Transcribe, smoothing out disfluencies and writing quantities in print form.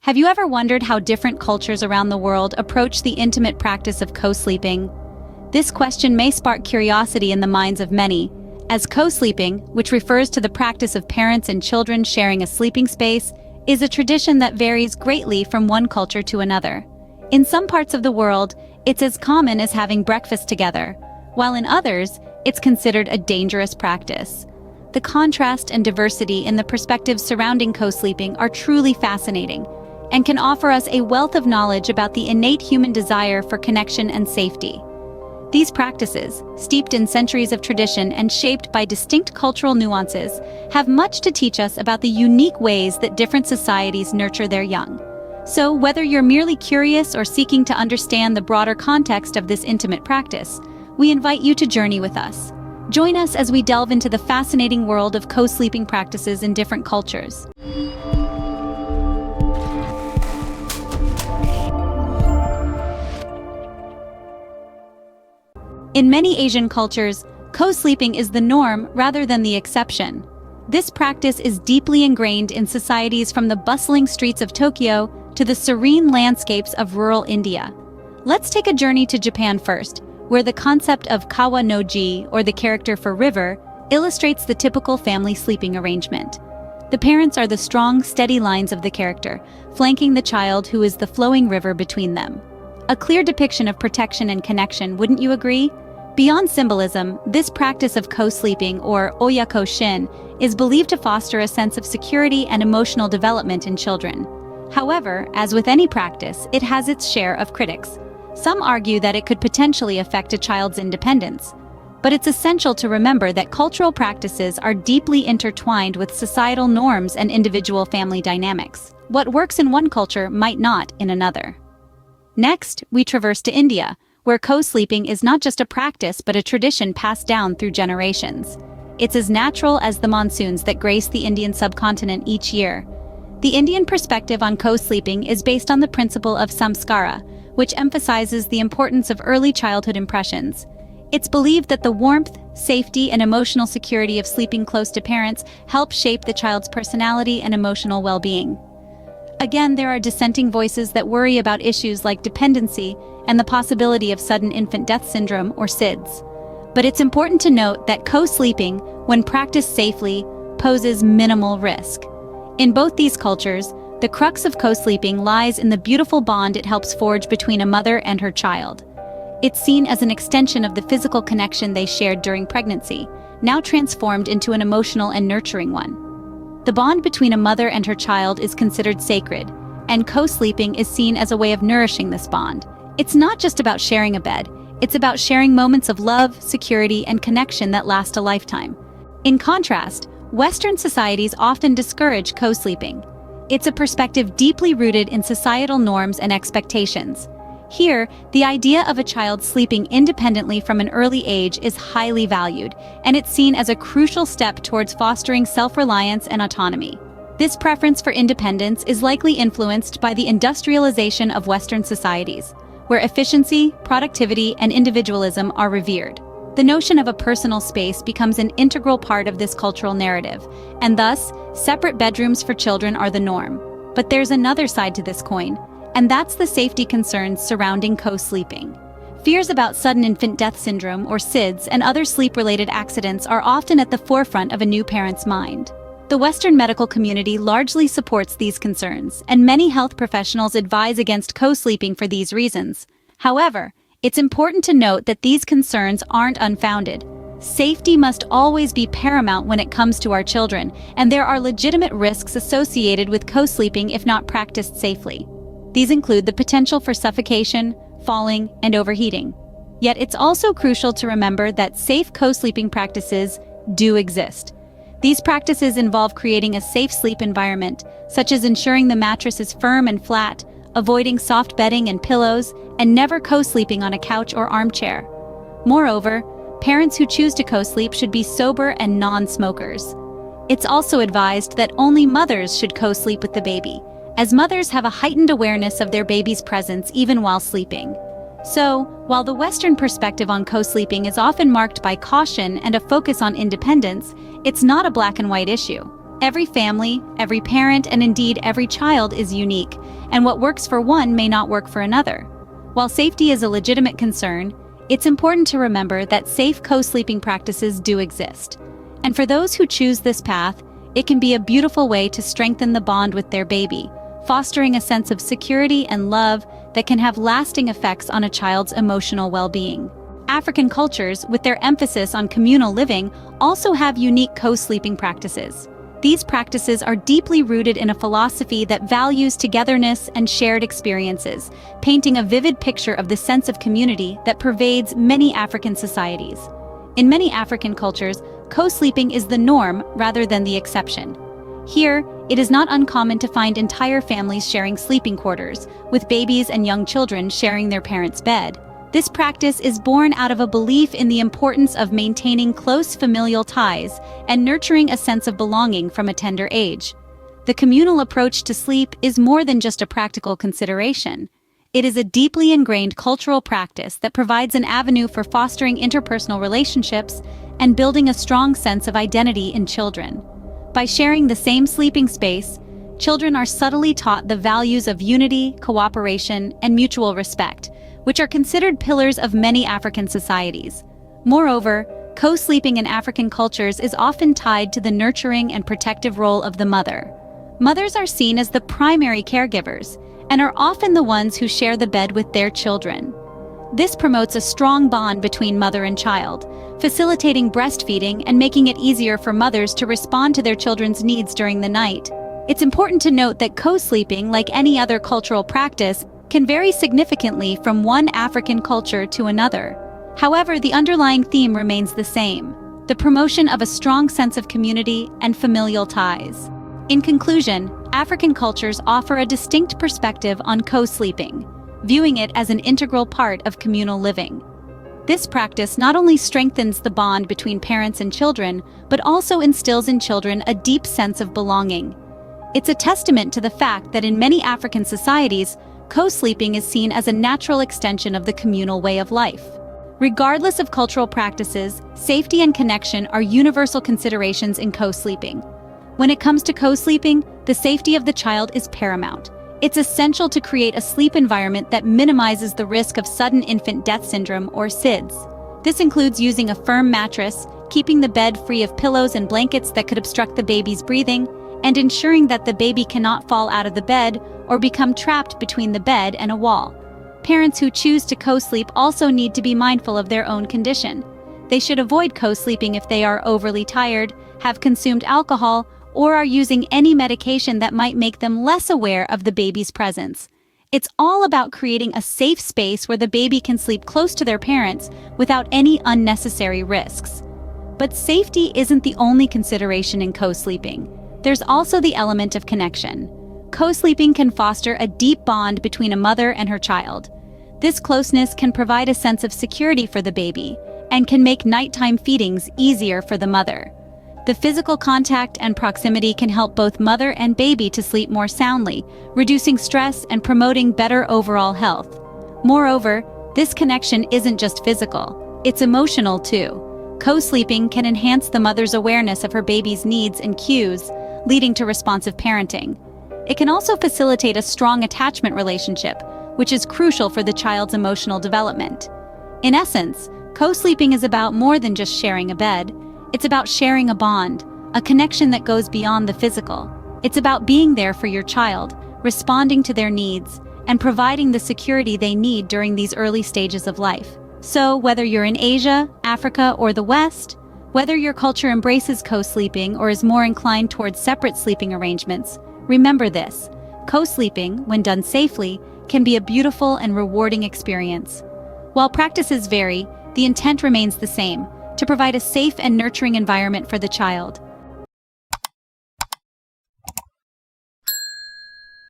Have you ever wondered how different cultures around the world approach the intimate practice of co-sleeping? This question may spark curiosity in the minds of many, as co-sleeping, which refers to the practice of parents and children sharing a sleeping space, is a tradition that varies greatly from one culture to another. In some parts of the world, it's as common as having breakfast together, while in others, it's considered a dangerous practice. The contrast and diversity in the perspectives surrounding co-sleeping are truly fascinating and can offer us a wealth of knowledge about the innate human desire for connection and safety. These practices, steeped in centuries of tradition and shaped by distinct cultural nuances, have much to teach us about the unique ways that different societies nurture their young. So, whether you're merely curious or seeking to understand the broader context of this intimate practice, we invite you to journey with us. Join us as we delve into the fascinating world of co-sleeping practices in different cultures. In many Asian cultures, co-sleeping is the norm rather than the exception. This practice is deeply ingrained in societies from the bustling streets of Tokyo to the serene landscapes of rural India. Let's take a journey to Japan first, where the concept of kawa no ji, or the character for river, illustrates the typical family sleeping arrangement. The parents are the strong, steady lines of the character, flanking the child who is the flowing river between them. A clear depiction of protection and connection, wouldn't you agree? Beyond symbolism, this practice of co-sleeping, or oyako shin, is believed to foster a sense of security and emotional development in children. However, as with any practice, it has its share of critics. Some argue that it could potentially affect a child's independence. But it's essential to remember that cultural practices are deeply intertwined with societal norms and individual family dynamics. What works in one culture might not in another. Next, we traverse to India, where co-sleeping is not just a practice but a tradition passed down through generations. It's as natural as the monsoons that grace the Indian subcontinent each year. The Indian perspective on co-sleeping is based on the principle of samskara, which emphasizes the importance of early childhood impressions. It's believed that the warmth, safety, and emotional security of sleeping close to parents help shape the child's personality and emotional well-being. Again, there are dissenting voices that worry about issues like dependency and the possibility of sudden infant death syndrome, or SIDS. But it's important to note that co-sleeping, when practiced safely, poses minimal risk. In both these cultures, the crux of co-sleeping lies in the beautiful bond it helps forge between a mother and her child. It's seen as an extension of the physical connection they shared during pregnancy, now transformed into an emotional and nurturing one. The bond between a mother and her child is considered sacred, and co-sleeping is seen as a way of nourishing this bond. It's not just about sharing a bed, it's about sharing moments of love, security, and connection that last a lifetime. In contrast, Western societies often discourage co-sleeping. It's a perspective deeply rooted in societal norms and expectations. Here, the idea of a child sleeping independently from an early age is highly valued, and it's seen as a crucial step towards fostering self-reliance and autonomy. This preference for independence is likely influenced by the industrialization of Western societies, where efficiency, productivity, and individualism are revered. The notion of a personal space becomes an integral part of this cultural narrative, and thus, separate bedrooms for children are the norm. But there's another side to this coin, and that's the safety concerns surrounding co-sleeping. Fears about sudden infant death syndrome, or SIDS, and other sleep-related accidents are often at the forefront of a new parent's mind. The Western medical community largely supports these concerns, and many health professionals advise against co-sleeping for these reasons. However, it's important to note that these concerns aren't unfounded. Safety must always be paramount when it comes to our children, and there are legitimate risks associated with co-sleeping if not practiced safely. These include the potential for suffocation, falling, and overheating. Yet it's also crucial to remember that safe co-sleeping practices do exist. These practices involve creating a safe sleep environment, such as ensuring the mattress is firm and flat, avoiding soft bedding and pillows, and never co-sleeping on a couch or armchair. Moreover, parents who choose to co-sleep should be sober and non-smokers. It's also advised that only mothers should co-sleep with the baby, as mothers have a heightened awareness of their baby's presence even while sleeping. So, while the Western perspective on co-sleeping is often marked by caution and a focus on independence, it's not a black and white issue. Every family, every parent, and indeed every child is unique, and what works for one may not work for another. While safety is a legitimate concern, it's important to remember that safe co-sleeping practices do exist. And for those who choose this path, it can be a beautiful way to strengthen the bond with their baby, fostering a sense of security and love that can have lasting effects on a child's emotional well-being. African cultures, with their emphasis on communal living, also have unique co-sleeping practices. These practices are deeply rooted in a philosophy that values togetherness and shared experiences, painting a vivid picture of the sense of community that pervades many African societies. In many African cultures, co-sleeping is the norm rather than the exception. Here, it is not uncommon to find entire families sharing sleeping quarters, with babies and young children sharing their parents' bed. This practice is born out of a belief in the importance of maintaining close familial ties and nurturing a sense of belonging from a tender age. The communal approach to sleep is more than just a practical consideration. It is a deeply ingrained cultural practice that provides an avenue for fostering interpersonal relationships and building a strong sense of identity in children. By sharing the same sleeping space, children are subtly taught the values of unity, cooperation, and mutual respect, which are considered pillars of many African societies. Moreover, co-sleeping in African cultures is often tied to the nurturing and protective role of the mother. Mothers are seen as the primary caregivers and are often the ones who share the bed with their children. This promotes a strong bond between mother and child, facilitating breastfeeding and making it easier for mothers to respond to their children's needs during the night. It's important to note that co-sleeping, like any other cultural practice, can vary significantly from one African culture to another. However, the underlying theme remains the same: the promotion of a strong sense of community and familial ties. In conclusion, African cultures offer a distinct perspective on co-sleeping, viewing it as an integral part of communal living. This practice not only strengthens the bond between parents and children, but also instills in children a deep sense of belonging. It's a testament to the fact that in many African societies, co-sleeping is seen as a natural extension of the communal way of life. Regardless of cultural practices, safety and connection are universal considerations in co-sleeping. When it comes to co-sleeping, the safety of the child is paramount. It's essential to create a sleep environment that minimizes the risk of sudden infant death syndrome, or SIDS. This includes using a firm mattress, keeping the bed free of pillows and blankets that could obstruct the baby's breathing, and ensuring that the baby cannot fall out of the bed or become trapped between the bed and a wall. Parents who choose to co-sleep also need to be mindful of their own condition. They should avoid co-sleeping if they are overly tired, have consumed alcohol, or are using any medication that might make them less aware of the baby's presence. It's all about creating a safe space where the baby can sleep close to their parents without any unnecessary risks. But safety isn't the only consideration in co-sleeping. There's also the element of connection. Co-sleeping can foster a deep bond between a mother and her child. This closeness can provide a sense of security for the baby and can make nighttime feedings easier for the mother. The physical contact and proximity can help both mother and baby to sleep more soundly, reducing stress and promoting better overall health. Moreover, this connection isn't just physical, it's emotional too. Co-sleeping can enhance the mother's awareness of her baby's needs and cues, leading to responsive parenting. It can also facilitate a strong attachment relationship, which is crucial for the child's emotional development. In essence, co-sleeping is about more than just sharing a bed. It's about sharing a bond, a connection that goes beyond the physical. It's about being there for your child, responding to their needs, and providing the security they need during these early stages of life. So, whether you're in Asia, Africa, or the West, whether your culture embraces co-sleeping or is more inclined towards separate sleeping arrangements, remember this: co-sleeping, when done safely, can be a beautiful and rewarding experience. While practices vary, the intent remains the same: to provide a safe and nurturing environment for the child.